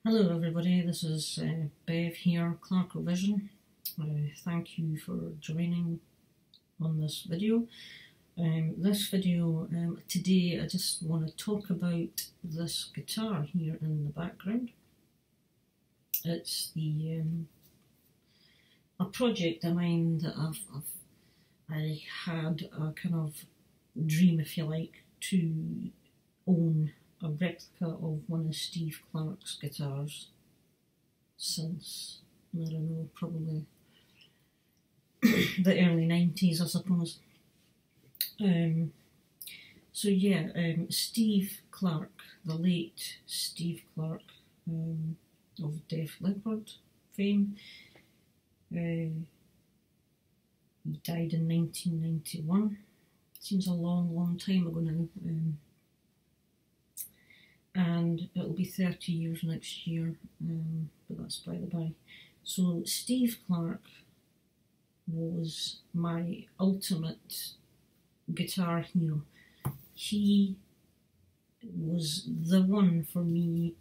Hello everybody, this is Bev here, Clark Vision. Thank you for joining on this video. Today I just want to talk about this guitar here in the background. It's a project of mine that I had a kind of dream, if you like, to own a replica of one of Steve Clark's guitars since, I don't know, probably the early 90s, I suppose. Steve Clark, the late Steve Clark of Def Leppard fame, he died in 1991. Seems a long time ago now. And it'll be 30 years next year, but that's by the by. So Steve Clark was my ultimate guitar hero. He was the one for me.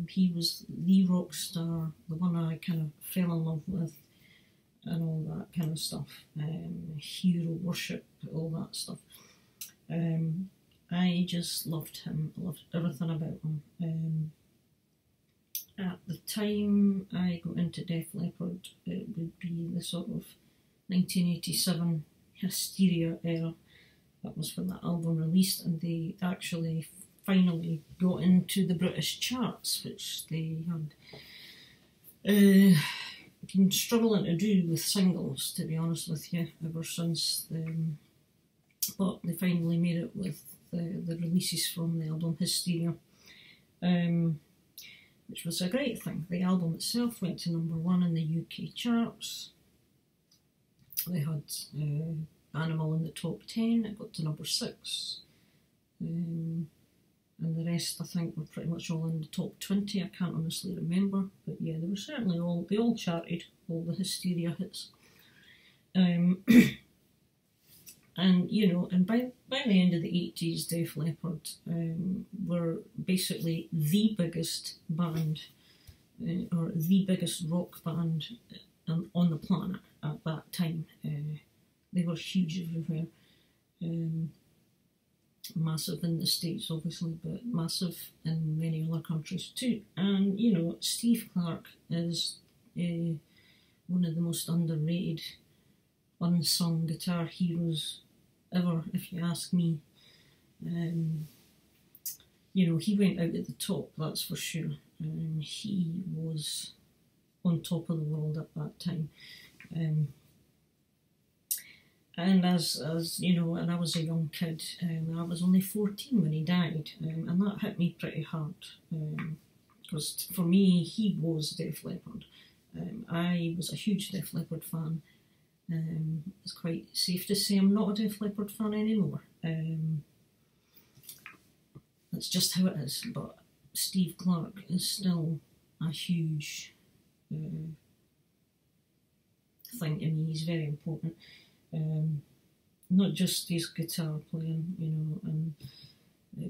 He was the rock star, the one I kind of fell in love with, and all that kind of stuff. Hero worship, all that stuff. I just loved him, loved everything about him. At the time I got into Def Leppard, it would be the sort of 1987 Hysteria era. That was when that album released, and they actually finally got into the British charts, which they had been struggling to do with singles, to be honest with you, ever since. But they finally made it with the releases from the album Hysteria, which was a great thing. The album itself went to #1 in the UK charts. They had Animal in the top 10, it got to #6, and the rest I think were pretty much all in the top 20. I can't honestly remember, but yeah, they were certainly they all charted, all the Hysteria hits. And you know, and by the end of the 80s, Def Leppard were basically the biggest band, or the biggest rock band on the planet at that time. They were huge everywhere, massive in the States obviously, but massive in many other countries too. And you know, Steve Clark is one of the most underrated, unsung guitar heroes ever, if you ask me. You know, he went out at the top, that's for sure. He was on top of the world at that time. And as you know, and I was a young kid, I was only 14 when he died, and that hit me pretty hard, because for me, he was Def Leppard. I was a huge Def Leppard fan. It's quite safe to say I'm not a Def Leppard fan anymore. That's just how it is, but Steve Clark is still a huge thing to me. He's very important. Not just his guitar playing, you know, and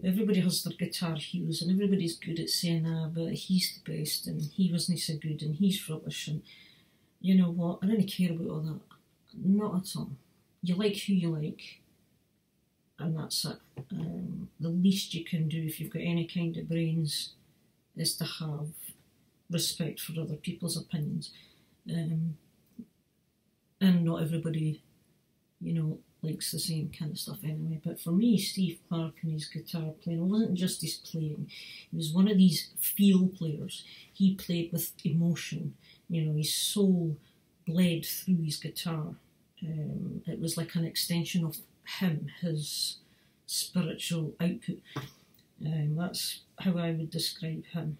everybody has their guitar heroes, and everybody's good at saying, but he's the best, and he wasn't so good, and he's rubbish, and you know what, I don't care about all that. Not at all. You like who you like, and that's it. The least you can do if you've got any kind of brains is to have respect for other people's opinions. And not everybody, you know, likes the same kind of stuff anyway. But for me, Steve Clark and his guitar playing wasn't just his playing. He was one of these feel players. He played with emotion. You know, his soul bled through his guitar. It was like an extension of him, his spiritual output. That's how I would describe him.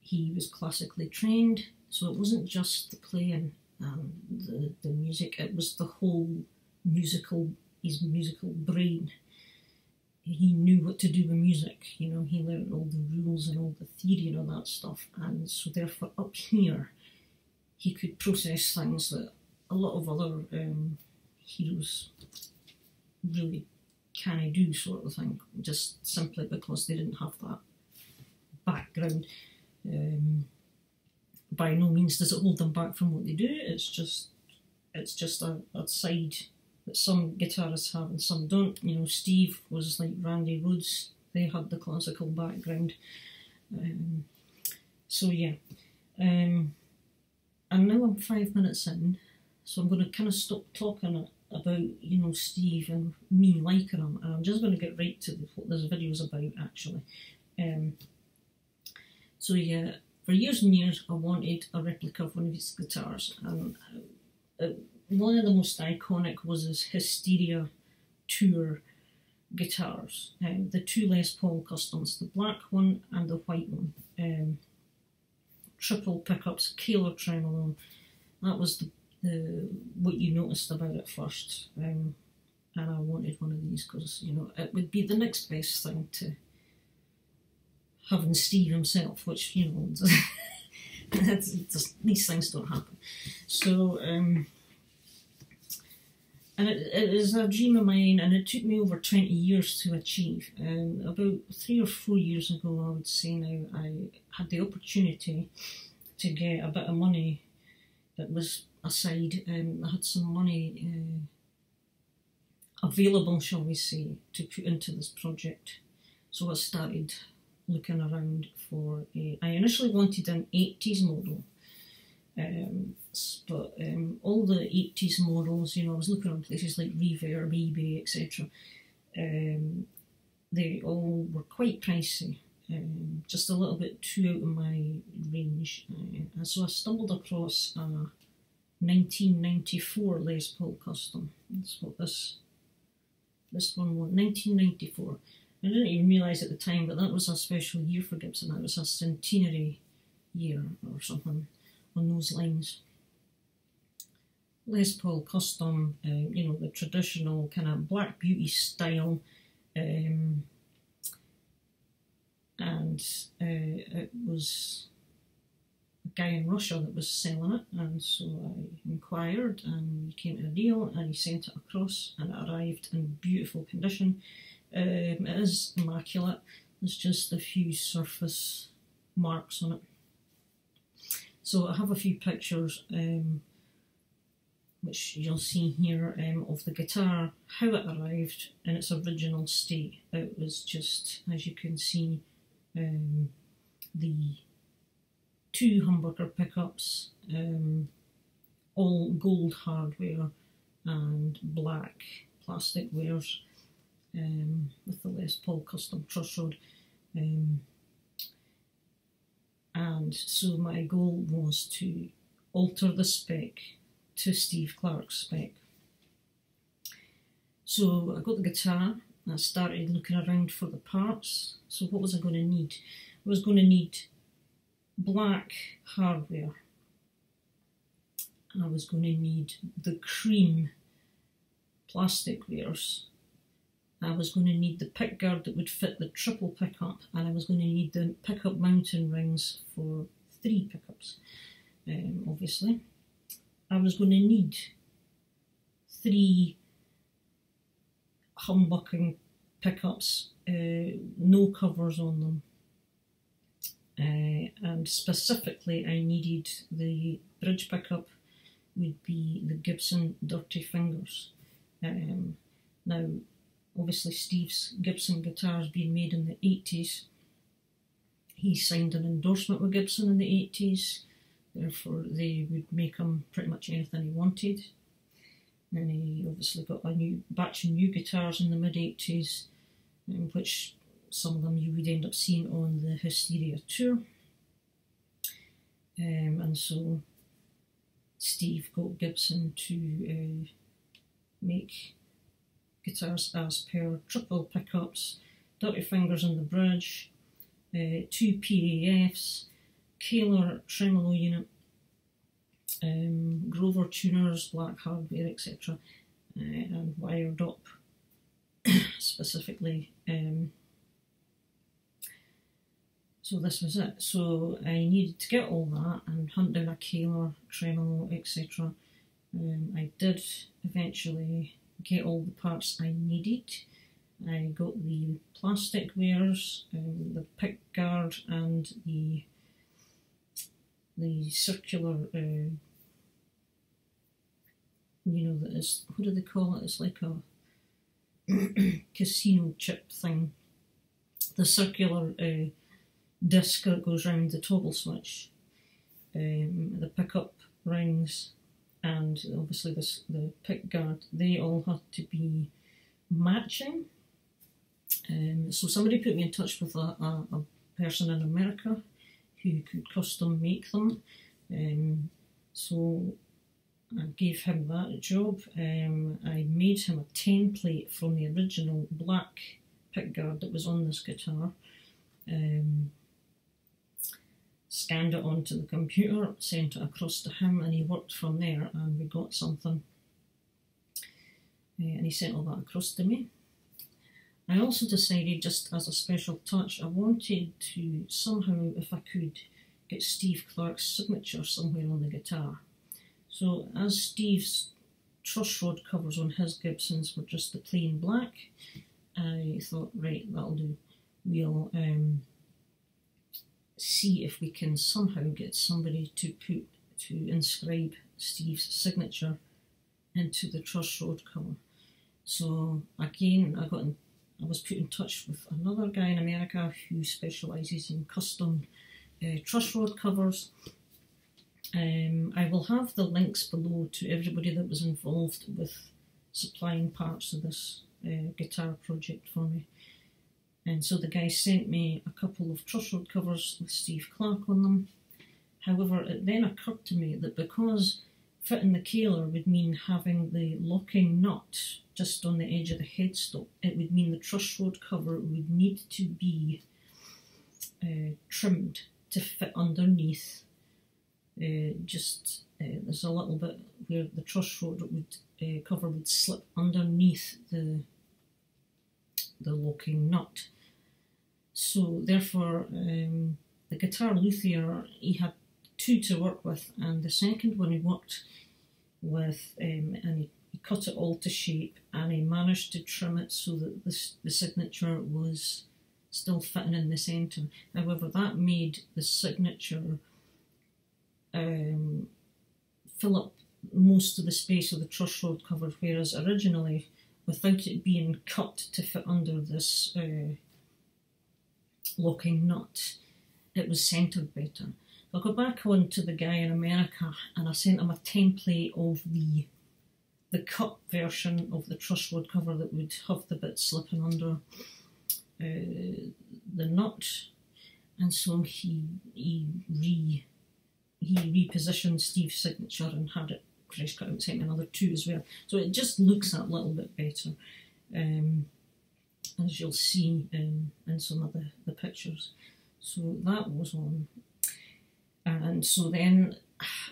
He was classically trained, so it wasn't just the playing and the music, it was the whole his musical brain. He knew what to do with music, you know, he learned all the rules and all the theory and all that stuff, and so therefore up here he could process things that a lot of other heroes really can't do, sort of thing, just simply because they didn't have that background. By no means does it hold them back from what they do. It's just a side that some guitarists have and some don't. You know, Steve was like Randy Rhoads. They had the classical background. So yeah. And now I'm 5 minutes in, so I'm going to kind of stop talking about, you know, Steve and me liking him, and I'm just going to get right to what this video is about, actually. So yeah, for years and years I wanted a replica of one of his guitars, and one of the most iconic was his Hysteria Tour guitars, the two Les Paul customs, the black one and the white one, triple pickups, Kahler tremolo. That was the what you noticed about it first, and I wanted one of these because, you know, it would be the next best thing to having Steve himself, which, you know, these things don't happen. So, and it is a dream of mine, and it took me over 20 years to achieve. And about 3 or 4 years ago, I would say now, I had the opportunity to get a bit of money that was aside. I had some money available, shall we say, to put into this project. So I started looking around for I initially wanted an 80s model. But all the 80s models, you know, I was looking on places like Reverb, eBay, etc. They all were quite pricey, just a little bit too out of my range. And so I stumbled across a 1994 Les Paul Custom. That's what this one was, 1994. I didn't even realise at the time, but that was a special year for Gibson. That was a centenary year or something on those lines. Les Paul Custom, you know, the traditional kind of Black Beauty style, and it was a guy in Russia that was selling it, and so I inquired, and we came to a deal, and he sent it across, and it arrived in beautiful condition. It is immaculate. There's just a few surface marks on it. So I have a few pictures, which you'll see here, of the guitar, how it arrived in its original state. It was just, as you can see, the two humbucker pickups, all gold hardware and black plastic wares, with the Les Paul Custom truss rod. And so my goal was to alter the spec to Steve Clark's spec. So I got the guitar, and I started looking around for the parts. So what was I going to need? I was going to need black hardware. I was going to need the cream plastic wares. I was going to need the pickguard that would fit the triple pickup, and I was going to need the pickup mounting rings for 3 pickups, obviously. I was going to need 3 humbucking pickups, no covers on them, and specifically I needed the bridge pickup would be the Gibson Dirty Fingers. Now, obviously Steve's Gibson guitars being made in the 80s, he signed an endorsement with Gibson in the 80s, therefore they would make him pretty much anything he wanted. And he obviously got a new batch of new guitars in the mid-80s, which some of them you would end up seeing on the Hysteria Tour. And so Steve got Gibson to make guitars as per: triple pickups, Dirty Fingers on the bridge, 2 PAFs, Kahler tremolo unit, Grover tuners, black hardware, etc., and wired up specifically. So this was it. So I needed to get all that and hunt down a Kahler tremolo, etc. I did eventually get all the parts I needed. I got the plastic wares, the pick guard, and the circular, that is, what do they call it? It's like a casino chip thing. The circular disc that goes round the toggle switch, the pickup rings, and obviously the pick guard, they all had to be matching. So somebody put me in touch with a person in America who could custom make them. So I gave him that job. I made him a template from the original black pickguard that was on this guitar. Scanned it onto the computer, sent it across to him, and he worked from there, and we got something. And he sent all that across to me. I also decided, just as a special touch, I wanted to somehow, if I could, get Steve Clark's signature somewhere on the guitar. So as Steve's truss rod covers on his Gibsons were just the plain black, I thought, right, that'll do. We'll see if we can somehow get somebody to inscribe Steve's signature into the truss rod cover. So again, I was put in touch with another guy in America who specialises in custom truss rod covers. I will have the links below to everybody that was involved with supplying parts of this guitar project for me. And so the guy sent me a couple of truss rod covers with Steve Clark on them. However, it then occurred to me that because fitting the Kahler would mean having the locking nut just on the edge of the headstock, it would mean the truss rod cover would need to be trimmed to fit underneath. There's a little bit where the truss rod cover would slip underneath the locking nut. So therefore, the guitar luthier, he had two to work with, and the second one he worked with, and he cut it all to shape, and he managed to trim it so that the signature was still fitting in the centre. However, that made the signature fill up most of the space of the truss rod cover, whereas originally, without it being cut to fit under this locking nut, it was centred better. I got back on to the guy in America and I sent him a template of the cut version of the truss rod cover that would have the bit slipping under the nut, and so he repositioned Steve's signature and had it fresh cut out, sent me another two as well. So it just looks that little bit better, as you'll see in some of the pictures. So that was on. And so then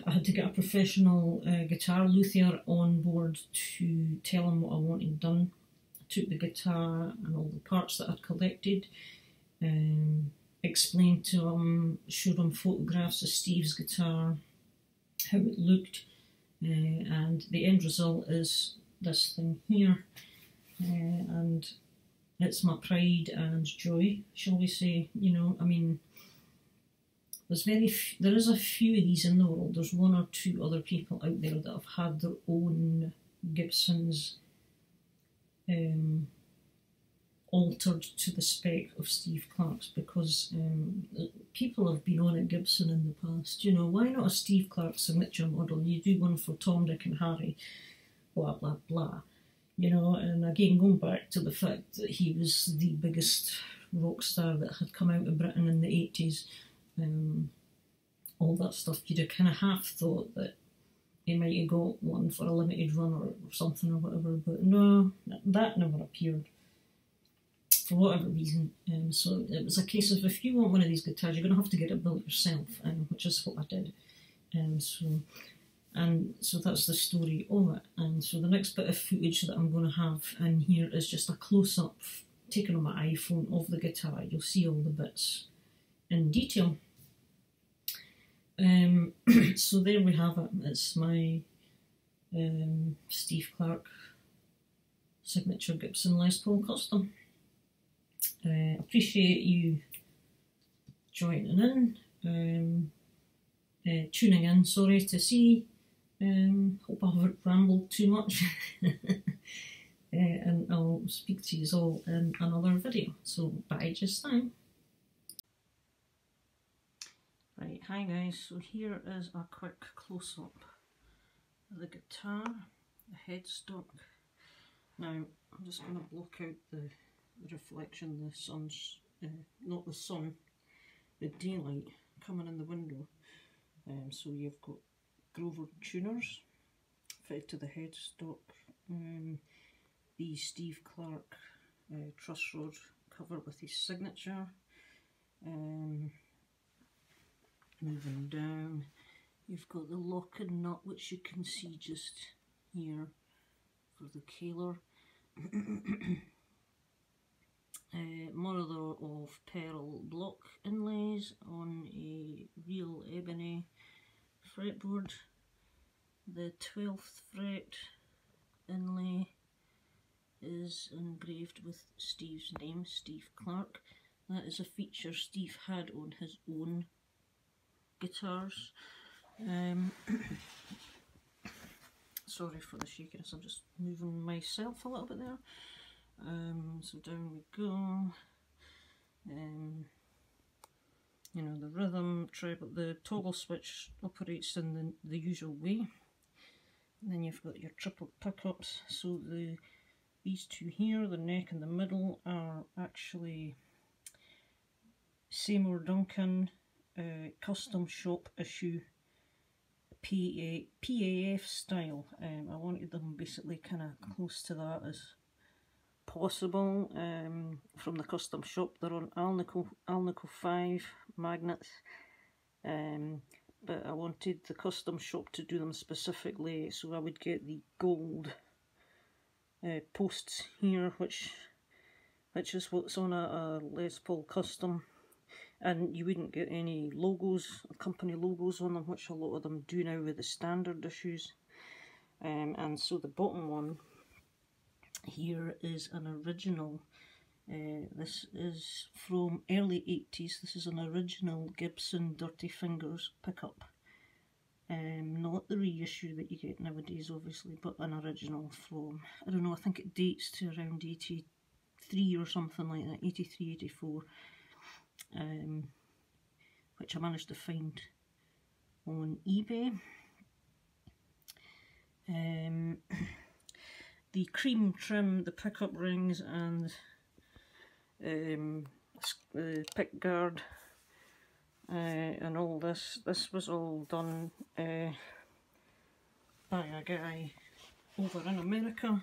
I had to get a professional guitar luthier on board to tell him what I wanted done. I took the guitar and all the parts that I'd collected, explained to him, showed him photographs of Steve's guitar, how it looked, and the end result is this thing here, and it's my pride and joy, shall we say. I mean, there is a few of these in the world. There's one or two other people out there that have had their own Gibsons altered to the spec of Steve Clark's, because people have been on at Gibson in the past. Why not a Steve Clark signature model? You do one for Tom, Dick and Harry, blah blah blah. And again, going back to the fact that he was the biggest rock star that had come out of Britain in the 80s, all that stuff, you'd have kind of half thought that he might have got one for a limited run or something or whatever, but no, that never appeared for whatever reason. So it was a case of, if you want one of these guitars, you're going to have to get it built yourself, which is what I did. So that's the story of it. And so the next bit of footage that I'm going to have in here is just a close-up taken on my iPhone of the guitar. You'll see all the bits in detail. So there we have it. It's my Steve Clark signature Gibson Les Paul Custom. Appreciate you joining in, tuning in, sorry to see. Hope I haven't rambled too much. And I'll speak to you all in another video. So bye just now. Right, hi guys, so here is a quick close-up of the guitar, the headstock. Now I'm just going to block out the reflection, the sun's, not the sun, the daylight coming in the window. So you've got Grover tuners fitted to the headstock, the Steve Clark truss rod cover with his signature. Moving down, you've got the lock and nut, which you can see just here for the Kahler. Mother of pearl block inlays on a real ebony fretboard. The 12th fret inlay is engraved with Steve's name, Steve Clark. That is a feature Steve had on his own guitars. Sorry for the shakiness, I'm just moving myself a little bit there. So down we go. You know, the rhythm treble, the toggle switch operates in the usual way. And then you've got your triple pickups. So these two here, the neck and the middle, are actually Seymour Duncan custom shop issue PAF style. I wanted them basically kind of close to that as possible, from the custom shop. They're on Alnico 5 magnets, but I wanted the custom shop to do them specifically, so I would get the gold posts here, which is what's on a Les Paul custom, and you wouldn't get any logos, company logos on them, which a lot of them do now with the standard issues. And so the bottom one here is an original. This is from early 80s. This is an original Gibson Dirty Fingers pickup. Not the reissue that you get nowadays, obviously, but an original from, I don't know, I think it dates to around 83 or something like that, 83, 84, which I managed to find on eBay. The cream trim, the pickup rings, and the pick guard, and all this was all done by a guy over in America,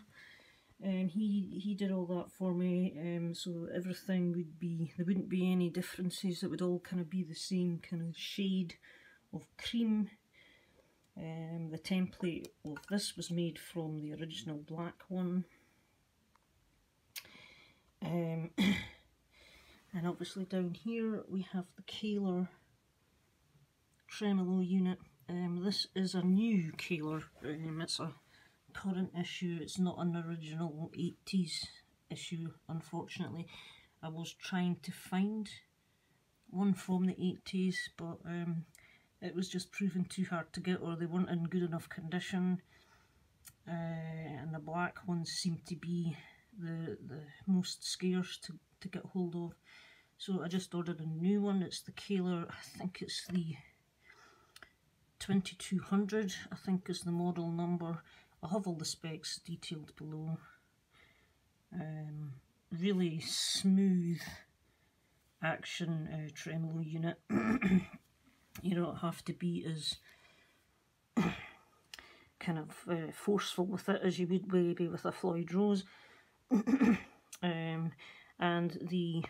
and he did all that for me. So everything would be, there wouldn't be any differences, it would all kind of be the same kind of shade of cream. The template of this was made from the original black one. And obviously down here we have the Kahler tremolo unit. This is a new Kahler, it's a current issue, it's not an original 80s issue, unfortunately. I was trying to find one from the 80s, but it was just proving too hard to get, or they weren't in good enough condition, and the black ones seem to be the most scarce to get hold of. So I just ordered a new one. It's the Kahler, I think it's the 2200, I think is the model number. I'll have all the specs detailed below. Really smooth action tremolo unit. You don't have to be as kind of forceful with it as you would maybe with a Floyd Rose. And the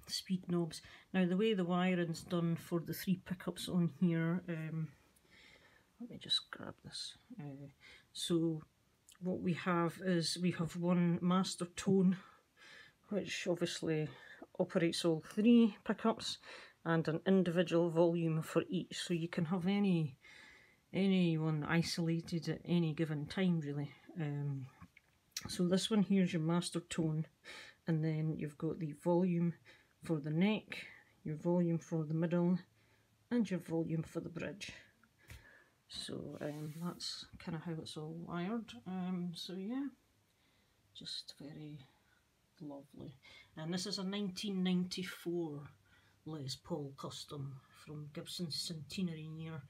speed knobs. Now the way the wiring's done for the 3 pickups on here, let me just grab this. So what we have is, we have one master tone, which obviously operates all 3 pickups, and an individual volume for each, so you can have any one isolated at any given time really. So this one here is your master tone, and then you've got the volume for the neck, your volume for the middle, and your volume for the bridge. So that's kind of how it's all wired. So yeah, just very lovely. And this is a 1994 Les Paul Custom from Gibson's centenary year.